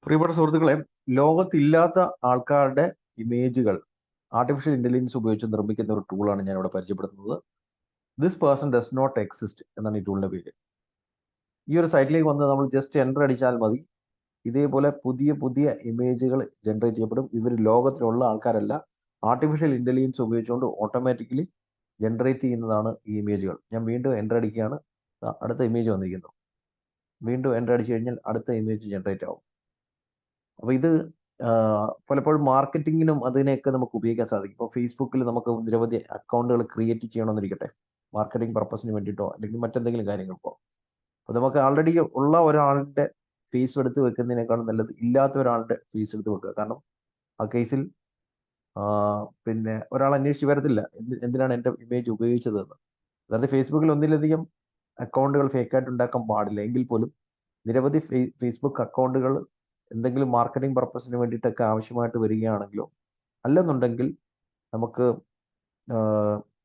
പ്രിയപ്പെട്ട സുഹൃത്തുക്കളെ, ലോകത്തില്ലാത്ത ആൾക്കാരുടെ ഇമേജുകൾ ആർട്ടിഫിഷ്യൽ ഇന്റലിജൻസ് ഉപയോഗിച്ച് നിർമ്മിക്കുന്ന ഒരു ടൂളാണ് ഞാൻ ഇവിടെ പരിചയപ്പെടുത്തുന്നത്. This person does not exist എന്നാണ് ഈ ടൂളിന്റെ പേര്. ഈ ഒരു സൈറ്റിലേക്ക് വന്ന് നമ്മൾ ജസ്റ്റ് എൻ്റർ അടിച്ചാൽ മതി. ഇതേപോലെ പുതിയ പുതിയ ഇമേജുകൾ ജനറേറ്റ് ചെയ്യപ്പെടും. ഇവർ ലോകത്തിലുള്ള ആൾക്കാരല്ല, ആർട്ടിഫിഷ്യൽ ഇന്റലിജൻസ് ഉപയോഗിച്ചുകൊണ്ട് ഓട്ടോമാറ്റിക്കലി ജനറേറ്റ് ചെയ്യുന്നതാണ് ഈ ഇമേജുകൾ. ഞാൻ വീണ്ടും എൻ്റർ അടിക്കുകയാണ്. അടുത്ത ഇമേജ് വന്നിരിക്കുന്നു. വീണ്ടും എൻ്റർ അടിച്ചു കഴിഞ്ഞാൽ അടുത്ത ഇമേജ് ജനറേറ്റ് ആവും. അപ്പോൾ ഇത് പലപ്പോഴും മാർക്കറ്റിങ്ങിനും അതിനെയൊക്കെ നമുക്ക് ഉപയോഗിക്കാൻ സാധിക്കും. ഇപ്പോൾ ഫേസ്ബുക്കിൽ നമുക്ക് നിരവധി അക്കൗണ്ടുകൾ ക്രിയേറ്റ് ചെയ്യണമെന്നിരിക്കട്ടെ, മാർക്കറ്റിംഗ് പർപ്പസിന് വേണ്ടിയിട്ടോ അല്ലെങ്കിൽ മറ്റെന്തെങ്കിലും കാര്യങ്ങൾക്കോ. അപ്പോൾ നമുക്ക് ആൾറെഡി ഉള്ള ഒരാളുടെ ഫേസ് എടുത്ത് വെക്കുന്നതിനേക്കാളും നല്ലത് ഇല്ലാത്ത ഒരാളുടെ ഫേസ് എടുത്ത് വെക്കുക. കാരണം ആ കേസിൽ പിന്നെ ഒരാൾ അന്വേഷിച്ച് വരത്തില്ല എന്തിനാണ് എൻ്റെ ഇമേജ് ഉപയോഗിച്ചതെന്ന്. അതായത് ഫേസ്ബുക്കിൽ ഒന്നിലധികം അക്കൗണ്ടുകൾ ഫേക്കായിട്ട് ഉണ്ടാക്കാൻ പാടില്ല. എങ്കിൽ പോലും നിരവധി ഫേസ്ബുക്ക് അക്കൗണ്ടുകൾ എന്തെങ്കിലും മാർക്കറ്റിംഗ് പർപ്പസിന് വേണ്ടിയിട്ടൊക്കെ ആവശ്യമായിട്ട് വരികയാണെങ്കിലോ അല്ലെന്നുണ്ടെങ്കിൽ നമുക്ക്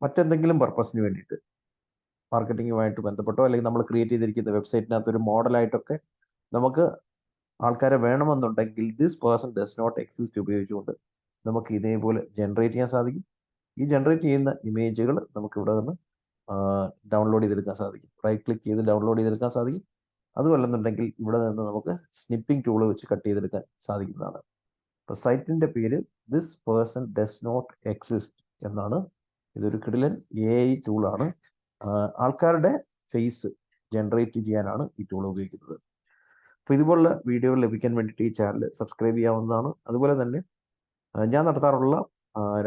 മറ്റെന്തെങ്കിലും പർപ്പസിന് വേണ്ടിയിട്ട് മാർക്കറ്റിങ്ങുമായിട്ട് ബന്ധപ്പെട്ടോ അല്ലെങ്കിൽ നമ്മൾ ക്രിയേറ്റ് ചെയ്തിരിക്കുന്ന വെബ്സൈറ്റിനകത്ത് ഒരു മോഡലായിട്ടൊക്കെ നമുക്ക് ആൾക്കാരെ വേണമെന്നുണ്ടെങ്കിൽ this person does not exist ഉപയോഗിച്ചുകൊണ്ട് നമുക്ക് ഇതേപോലെ ജനറേറ്റ് ചെയ്യാൻ സാധിക്കും. ഈ ജനറേറ്റ് ചെയ്യുന്ന ഇമേജുകൾ നമുക്ക് ഇവിടെ നിന്ന് ഡൗൺലോഡ് ചെയ്തെടുക്കാൻ സാധിക്കും. റൈറ്റ് ക്ലിക്ക് ചെയ്ത് ഡൗൺലോഡ് ചെയ്തെടുക്കാൻ സാധിക്കും. അതുമല്ലെന്നുണ്ടെങ്കിൽ ഇവിടെ നിന്ന് നമുക്ക് സ്നിപ്പിംഗ് ടൂൾ വെച്ച് കട്ട് ചെയ്തെടുക്കാൻ സാധിക്കുന്നതാണ്. അപ്പോൾ സൈറ്റിൻ്റെ പേര് this person does not exist എന്നാണ്. ഇതൊരു കിടിലൻ AI ടൂളാണ്. ആൾക്കാരുടെ ഫേസ് ജനറേറ്റ് ചെയ്യാനാണ് ഈ ടൂൾ ഉപയോഗിക്കുന്നത്. അപ്പോൾ ഇതുപോലുള്ള വീഡിയോകൾ ലഭിക്കാൻ വേണ്ടിയിട്ട് ഈ ചാനൽ സബ്സ്ക്രൈബ് ചെയ്യാവുന്നതാണ്. അതുപോലെ തന്നെ ഞാൻ നടത്താറുള്ള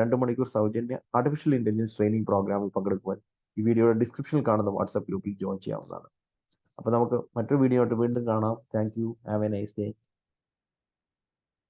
2 മണിക്കൂർ സൗജന്യ ആർട്ടിഫിഷ്യൽ ഇന്റലിജൻസ് ട്രെയിനിങ് പ്രോഗ്രാമിൽ പങ്കെടുക്കുവാൻ ഈ വീഡിയോയുടെ ഡിസ്ക്രിപ്ഷനിൽ കാണുന്ന വാട്സാപ്പ് ഗ്രൂപ്പിൽ ജോയിൻ ചെയ്യാവുന്നതാണ്. അപ്പോൾ നമുക്ക് മറ്റൊരു വീഡിയോ ആയിട്ട് വീണ്ടും കാണാം. Thank you. Have A nice day.